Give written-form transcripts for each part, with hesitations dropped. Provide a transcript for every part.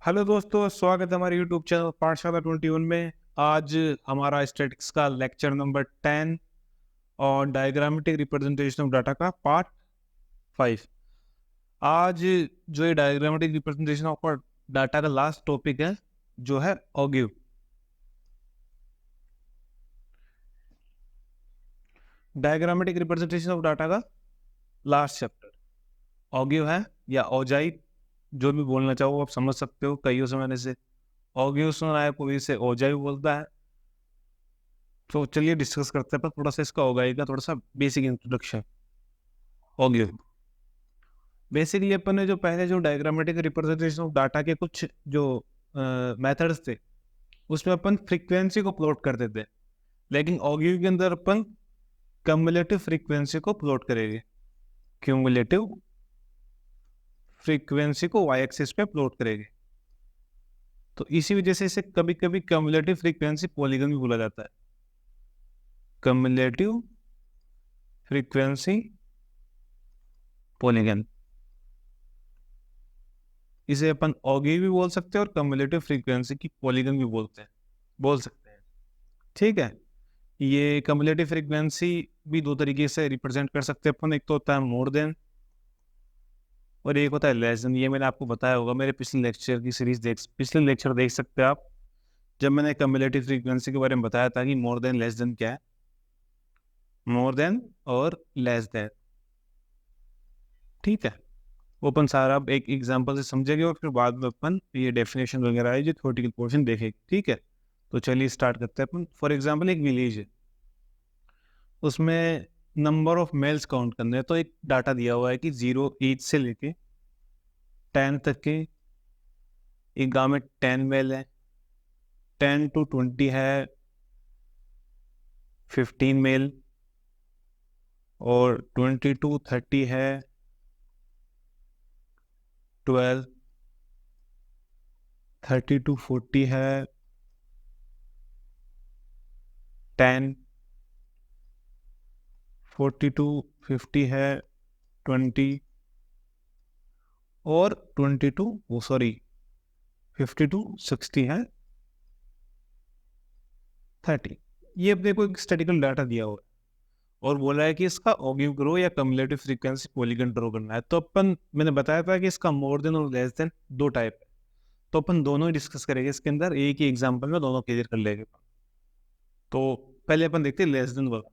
Hello दोस्तों, स्वागत है हमारे यूट्यूब चैनल पाठशाला 21 में। आज हमारा स्टैटिक्स का लेक्चर नंबर 10 और डायग्रामेटिक रिप्रेजेंटेशन ऑफ डाटा का पार्ट 5। आज जो ये डायग्रामेटिक रिप्रेजेंटेशन ऑफ डाटा का लास्ट टॉपिक है, जो है ऑगिव। डायग्रामेटिक रिप्रेजेंटेशन ऑफ डाटा का लास्ट चैप्टर ऑगिव है, या ओजाइव, जो भी बोलना चाहो आप समझ सकते हो। कईयों समय से ऑगिव सुना है, कोई से ओजाइव बोलता है। तो चलिए डिस्कस करते हैं, पर थोड़ा सा इसका होगा थोड़ा सा बेसिक इंट्रोडक्शन। ऑगिव बेसिकली अपन ने जो पहले जो डायग्रामेटिक रिप्रेजेंटेशन ऑफ डाटा के कुछ जो मेथड्स थे, उसमें अपन फ्रीक्वेंसी को प्लॉट करते थे। लेकिन ऑगिव के अंदर अपन क्यूमुलेटिव फ्रीक्वेंसी को प्लॉट करेंगे। क्यूमुलेटिव फ्रीक्वेंसी को वाई एक्सिस पे प्लॉट करेंगे। तो इसी वजह से इसे कभी कभी क्यूमुलेटिव फ्रीक्वेंसी पॉलीगन भी बोला जाता है। क्यूमुलेटिव फ्रीक्वेंसी पॉलीगन, इसे अपन ऑगिव भी बोल सकते हैं और क्यूमुलेटिव फ्रीक्वेंसी की पॉलीगन भी बोल सकते हैं। ठीक है, ये क्यूमुलेटिव फ्रीक्वेंसी भी दो तरीके से रिप्रेजेंट कर सकते हैं अपन। एक तो होता है मोर देन और एक होता है लेस देन। ये मैंने आपको बताया होगा, मेरे पिछले लेक्चर की सीरीज पिछले लेक्चर देख सकते हैं आप, जब मैंने क्यूमुलेटिव फ्रीक्वेंसी के बारे में बताया था कि मोर देन लेस देन क्या है, मोर देन और लेस देन। ठीक है, वो अपन सारा एक एग्जांपल से समझेंगे और फिर बाद में अपन ये डेफिनेशन वगैरह है जो थ्योरेटिकल पोर्शन देखेंगे। ठीक है, तो चलिए स्टार्ट करते हैं अपन। फॉर एग्जांपल एक विलेज है, उसमें नंबर ऑफ मेल्स काउंट करने हैं। तो एक डाटा दिया हुआ है कि 0 एज से लेके 10 तक के एक गांव में 10 मेल है, 10 to 20 है 15 मेल, और 20 to 30 है 12, 30 to 40 है 10, 40 to 50 है 20, और 50 to 60 है 30। ये अपने को एक स्टैटिकल डाटा दिया हुआ है और बोला है कि इसका ऑगिव ग्रो या कम्युलेटिव फ्रीक्वेंसी पॉलीगन ड्रॉ करना है। तो अपन, मैंने बताया था कि इसका मोर देन और लेस देन दो टाइप है, तो अपन दोनों ही डिस्कस करेंगे इसके अंदर। एक ही एग्जांपल में दोनों क्लियर कर लेंगे। तो पहले अपन देखते हैं लेस देन वाला।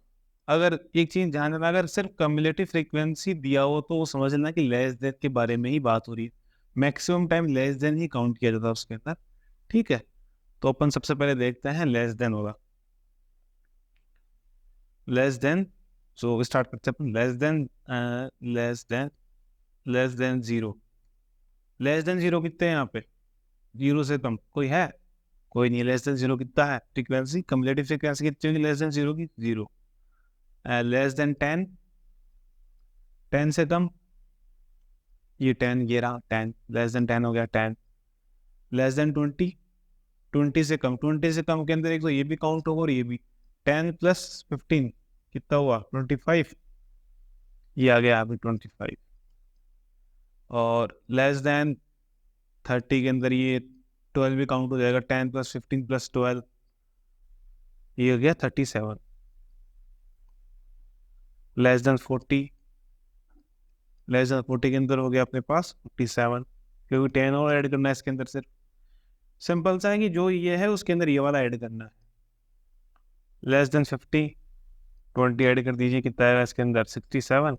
अगर एक चीज ध्यान रखना, अगर सिर्फ कम्युलेटिव फ्रीक्वेंसी दिया हो तो वो समझ लेना कि लेस देन के बारे में ही बात हो रही है। मैक्सिमम टाइम लेस देन ही काउंट किया जाता है उसके अंदर। ठीक है, तो अपन सबसे पहले देखते हैं लेस देन होगा। लेस देन, सो स्टार्ट करते हैं अपन। Less than zero. Less than zero कितने हैं यहाँ पे? जीरो से कम कोई है? कोई नहीं। लेस देन जीरो कितना है फ्रीक्वेंसी? कम्युलेटिव फ्रीक्वेंसी कितनी होगी लेस देन जीरो की? जीरो। लेस देन 10, 10 से कम, ये 10, ये रहा 10, लेस देन 10 हो गया 10। लेस देन 20, 20 से कम, 20 से कम के अंदर एक तो ये भी काउंट होगा और ये भी। 10 प्लस 15 कितना हुआ? 25, ये आ गया अभी 25। और लेस देन 30 के अंदर ये 12 भी काउंट हो जाएगा। 10 प्लस 15 प्लस 12, ये हो गया 37। लेस देन 40, लेस देन 40 के अंदर हो गया अपने पास 57, क्योंकि 10 और ऐड करना है इसके अंदर। सिर्फ सिंपल सा है कि जो ये है उसके अंदर ये वाला ऐड करना है। लेस देन 50, 20 ऐड कर दीजिए, कितना आएगा इसके अंदर? 67।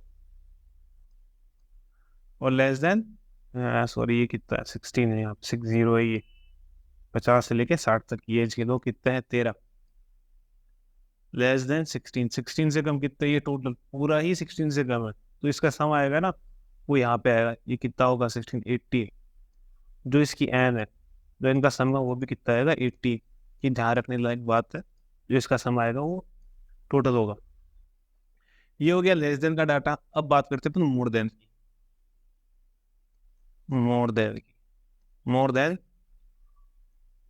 और लेस देन, सॉरी ये कितना है? 16 है यहाँ पे, 60 है ये। 50 से लेके 60 तक की एज के लोग कितने हैं? 13। लेस देन 16, 16 से कम कितना? ये टोटल पूरा ही 16 से कम है, तो इसका सम आएगा ना, वो यहाँ पे आएगा। ये कितना होगा? 16, 80। जो इसकी एन है, जो इनका सम है, वो भी कितना आएगा? 80। ये ध्यान रखने लायक बात है। जो इसका सम आएगा वो टोटल होगा। ये हो गया लेस देन का डाटा। अब बात करते हैं मोर देन की। मोर देन की, more than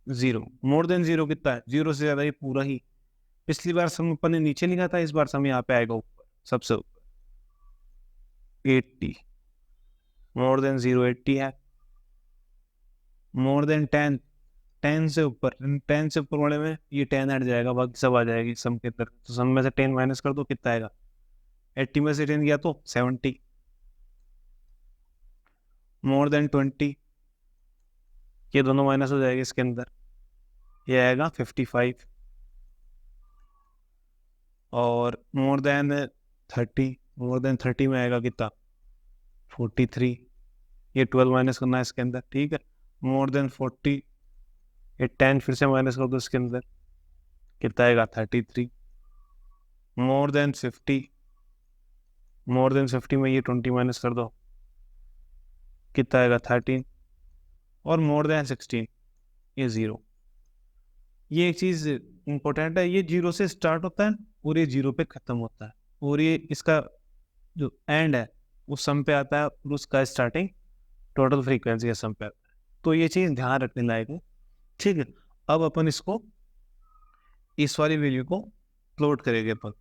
zero. More than zero कितना है? जीरो से ज्यादा, ये पूरा ही। पिछली बार सम अपन ने नीचे लिखा था, इस बार सम यहाँ पे आएगा ऊपर, सबसे ऊपर 80। मोर देन जीरो 80 है। मोर देन 10, 10 से ऊपर, 10 से ऊपर वाले में ये 10 हट जाएगा, बाकी सब आ जाएगी सम के अंदर। तो सम में से 10 माइनस कर दो, कितना आएगा? 80 में से 10 गया तो 70। मोर देन 20, ये दोनों माइनस हो जाएगा इसके अंदर, ये आएगा 55। और मोर देन 30, मोर देन 30 में आएगा कितना? 43। ये 12 माइनस करना है इसके अंदर, ठीक है। मोर देन 40, ये 10 फिर से माइनस कर दो इसके अंदर, कितना आएगा? 33। मोर देन 50, मोर देन 50 में ये 20 माइनस कर दो, कितना आएगा? 13। और मोर देन 16, ये 0। ये एक चीज इंपॉर्टेंट है, ये 0 से स्टार्ट होता है और ये 0 पे खत्म होता है, और ये इसका जो एंड है वो सम पे आता है, और उसका स्टार्टिंग टोटल फ्रीक्वेंसी का सम पे आता है। तो ये चीज ध्यान रखने लायक है, ठीक है। अब अपन इसको, इस वाली वैल्यू को प्लॉट करेंगे अपन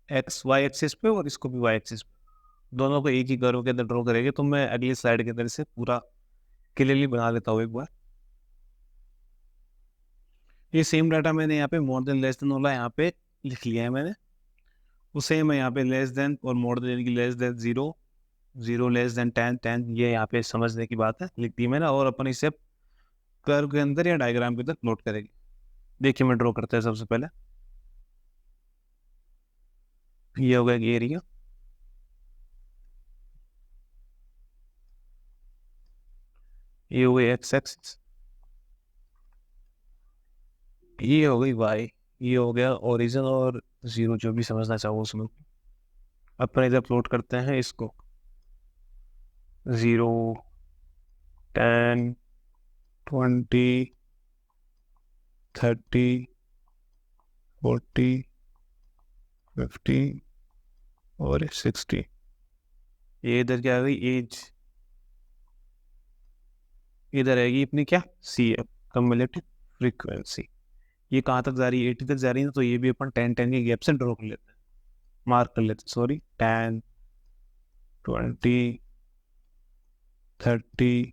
एक्स वाई एक्सिस पे, और इसको भी वाई एक्सिस पे, दोनों को एक ही कर्व के अंदर ड्रॉ करेंगे। तो मैं अगली स्लाइड के अंदर से पूरा क्लियरली बना लेता हूँ एक बार। ये सेम डाटा मैंने यहाँ पे मोर देन लेस देन वाला यहाँ पे लिख लिया है मैंने, वो सेम है यहाँ पे लेस देन और मोर देन की लेस देन 0, 0 लेस देन 10, 10 ये यहाँ पे समझने की बात है, लिख दी मैंने। और अपन इसे कर्व के अंदर या डायग्राम के अंदर प्लॉट करेंगे। देखिए मैं ड्रॉ करता है सबसे पहले, ये हो गया एरिया, ये हो गई एक्स एक्सिस, ये हो गई वाई, ये हो गया ओरिजिन और 0, जो भी समझना चाहो उसमें। अपन इधर प्लॉट करते हैं इसको 0, 10, 20, 30, 40, 50 और 60। ये इधर क्या आ गई? एज। इधर आएगी अपनी क्या? C F, cumulative frequency. ये कहाँ तक जा रही है? 80 तक जा रही है, तो ये भी अपन 10 10 के गैप से ड्रॉ कर लेते हैं, मार्क कर लेते हैं, सॉरी। 10, 20, 30,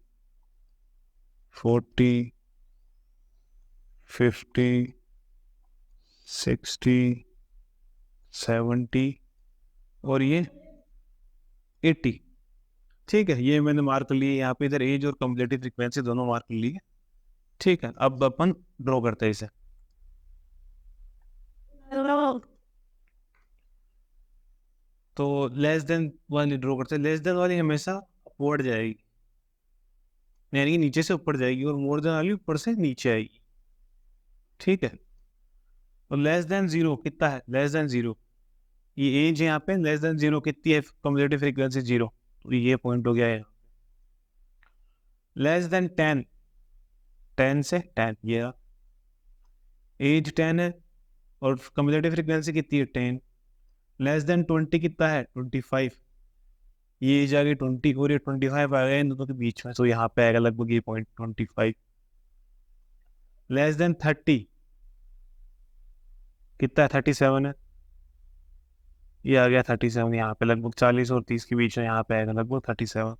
40, 50, 60, 70 और ये 80। ठीक है, ये मैंने मार्क कर लिए यहाँ पे, इधर एज और कम्युलेटिव फ्रीक्वेंसी दोनों मार्क कर लिए, ठीक है। अब अपन ड्रॉ करते हैं इसे। तो लेस देन वाली ड्रॉ करते हैं, लेस देन वाली हमेशा अपवर्ड जाएगी, यानी कि नीचे से ऊपर जाएगी, और मोर देन वाली ऊपर से नीचे आएगी, ठीक है। और लेस देन 0 कितना है? लेस देन 0, ये एज यहाँ पे लेस देन 0 कितनी है? कम्युलेटिव फ्रीक्वेंसी 0, तो ये पॉइंट हो गया है। लेस देन 10, 10 से 10, ये एज 10 है और कम्युलेटिव फ्रीक्वेंसी कितनी है? 10। लेस देन 20 कितना है? 25, ये एज आ गई 20 और ये 25 आ गया इन दोनों के बीच में, तो यहाँ पे आएगा लगभग ये पॉइंट 25। लेस देन 30 कितना है? 37 है, ये आ गया 37 यहाँ पे, लगभग 40 और 30 के बीच में यहाँ पे आएगा लगभग 37।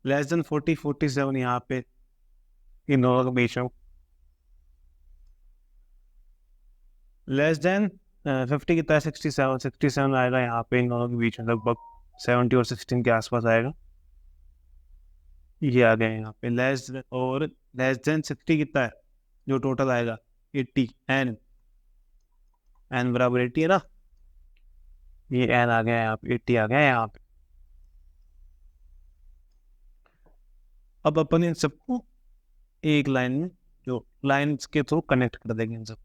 लेस देन 40, 47 यहाँ पे इन दोनों के बीच में। लेस देन 50 कितना है? 67, 67 आएगा यहाँ पे इन दोनों के बीच में, लगभग 70 और 16 के आसपास आएगा, ये आ गया यहाँ पे। लेस और लेस देन 60 कितना है जो टोटल आएगा? 80, एन, एन बराबर 80 है ना, ये एन आ गया यहाँ पे, 80 आ गया यहाँ पे। अब अपन इन सबको एक लाइन में, जो लाइन के थ्रू कनेक्ट कर देंगे इन सबको,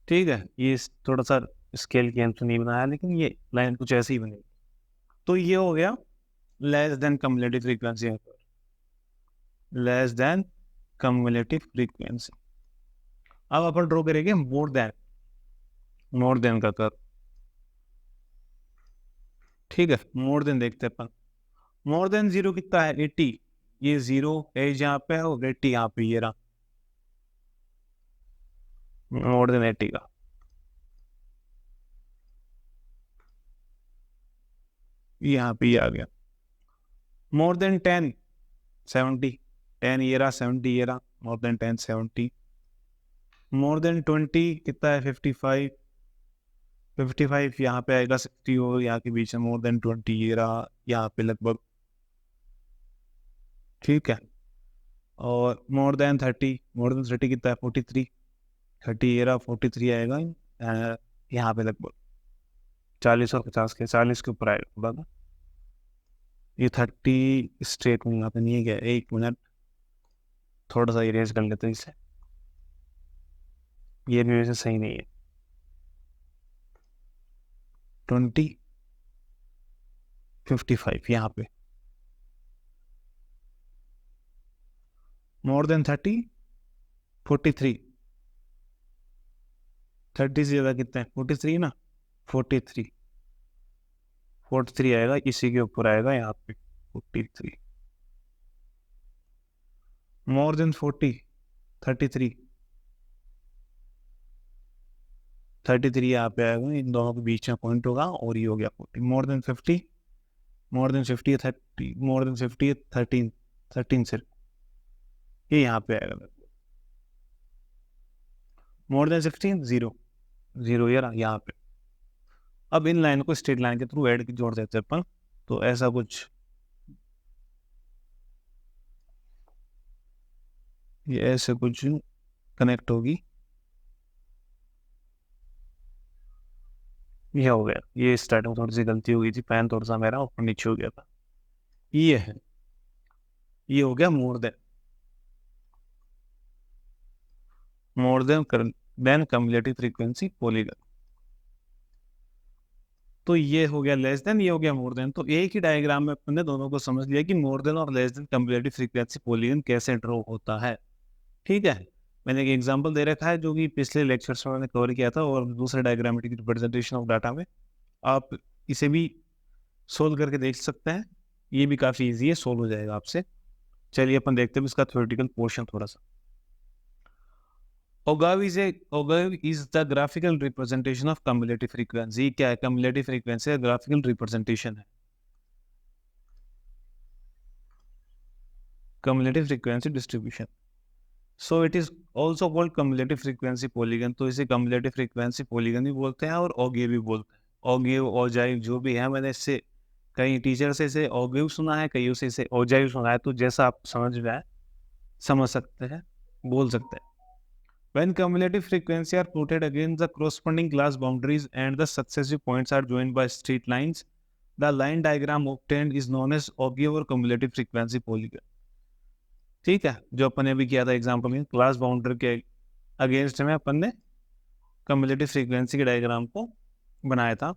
ठीक है। ये थोड़ा सा स्केल की तो नहीं बनाया, लेकिन ये लाइन कुछ ऐसी ही बनेगी। तो ये हो गया less than cumulative frequency, less than cumulative frequency. अब अपन ड्रॉ करेंगे मोर देन का कर्व, ठीक है। मोर देन देखते हैं अपन। मोर देन 0 कितना है? 80, ये 0 एज यहाँ पे है और 80 यहाँ पे, ये रहा मोर देन 80 का। यहाँ पे ये आ गया। मोर देन 10 70, 10 ये रहा, 70 ये रहा, मोर देन 10 70। मोर देन 20 कितना है 55, 55 यहाँ पे आएगा 60 और यहाँ के बीच में मोर देन 20 ये रहा यहाँ पे लगभग, ठीक है। और मोर देन 30, मोर देन 30 कितना है 43, 30 ये रहा 43 आएगा यहाँ पे लगभग 40 और 50 के 40 के ऊपर आएगा थोड़ा सा। ये 30 स्ट्रेट में यहाँ पे नहीं है क्या, एक मिनट थोड़ा सा इरेज कर लेते हैं इसे, ये भी वैसे सही नहीं है। 20 55 यहाँ पे, मोर देन 30 43, 30 से ज़्यादा कितना है 43 ना, 43 43 आएगा, इसी के ऊपर आएगा यहाँ पे 43। मोर देन 40 33, 33 यहाँ पे आएगा, इन दोनों के बीच में पॉइंट होगा और ये हो गया 40। More than 50, more than 50 30, more than 50 13, 13 सिर्फ ये यहाँ पे आएगा। मोर देन 16 0, 0 ये रहा यहाँ पे। अब इन लाइन को स्ट्रेट लाइन के थ्रू ऐड की जोड़ देते हैं अपन, तो ऐसा कुछ ये ऐसे कुछ कनेक्ट होगी, ये हो गया। ये स्टार्टिंग थोड़ी सी गलती हो गई थी, पेन थोड़ा सा मेरा ऊपर नीचे हो गया था। ये है, ये हो गया more than cumulative frequency polygon. तो ये हो गया लेस देन, ये हो गया मोर देन। तो एक ही डायग्राम में अपन ने दोनों को समझ लिया कि मोर देन और less than cumulative frequency polygon कैसे ड्रॉ होता है, ठीक है। मैंने एक एग्जांपल दे रखा है जो कि पिछले लेक्चर्स में मैंने कवर किया था, और दूसरे डायग्रामेटिक रिप्रेजेंटेशन ऑफ डाटा में आप इसे भी सोल्व करके देख सकते हैं, ये भी काफ़ी इजी है, सोल्व हो जाएगा आपसे। चलिए अपन देखते हैं इसका थ्योरेटिकल पोर्शन थोड़ा सा। OGAV is the graphical representation of cumulative frequency। क्या है cumulative frequency? ग्राफिकल रिप्रेजेंटेशन है cumulative frequency distribution, so it is also called cumulative frequency polygon। तो इसे cumulative frequency polygon भी बोलते हैं और OGAV भी बोलते हैं। OGAV OGAV जो भी है, मैंने इससे कई टीचर से इसे OGAV सुना है, कई से इसे OGAV सुना है, तो जैसा आप समझ में आए समझ सकते हैं, बोल सकते हैं। When cumulative frequency are plotted against the corresponding class boundaries and the successive points are joined by straight lines, the line diagram obtained is known as OGAV or cumulative frequency polygon। ठीक है, जो अपन ने अभी किया था example में, class boundary के against में अपन ने cumulative frequency के डायग्राम को बनाया था।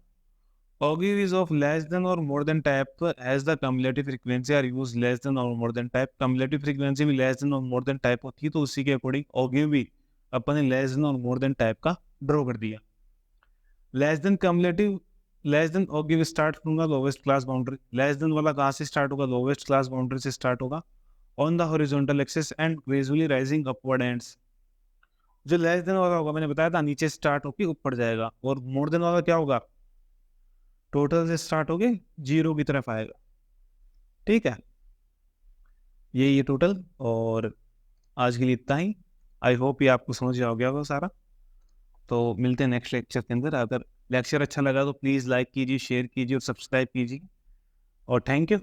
OGAV is of less than or more than type as the cumulative frequency are used less than or more than type। cumulative frequency भी less than और more than type होती है, तो उसी के अकॉर्डिंग OGAV भी अपन ने लेस देन और मोर देन टाइप का ड्रॉ कर दिया। Less than cumulative, less than OGAV start करूंगा lowest class boundary, less than वाला कहाँ से स्टार्ट होगा, लोवेस्ट क्लास बाउंड्री से स्टार्ट होगा on the horizontal axis and gradually rising upward ends. जो लेस देन वाला होगा मैंने बताया था नीचे स्टार्ट होकर ऊपर जाएगा, और मोर देन वाला क्या होगा, टोटल से स्टार्ट होके 0 की तरफ आएगा, ठीक है। ये टोटल, और आज के लिए इतना ही। आई होप ये आपको समझ आ गया होगा सारा। तो मिलते हैं नेक्स्ट लेक्चर के अंदर। अगर लेक्चर अच्छा लगा तो प्लीज़ लाइक कीजिए, शेयर कीजिए और सब्सक्राइब कीजिए, और थैंक यू।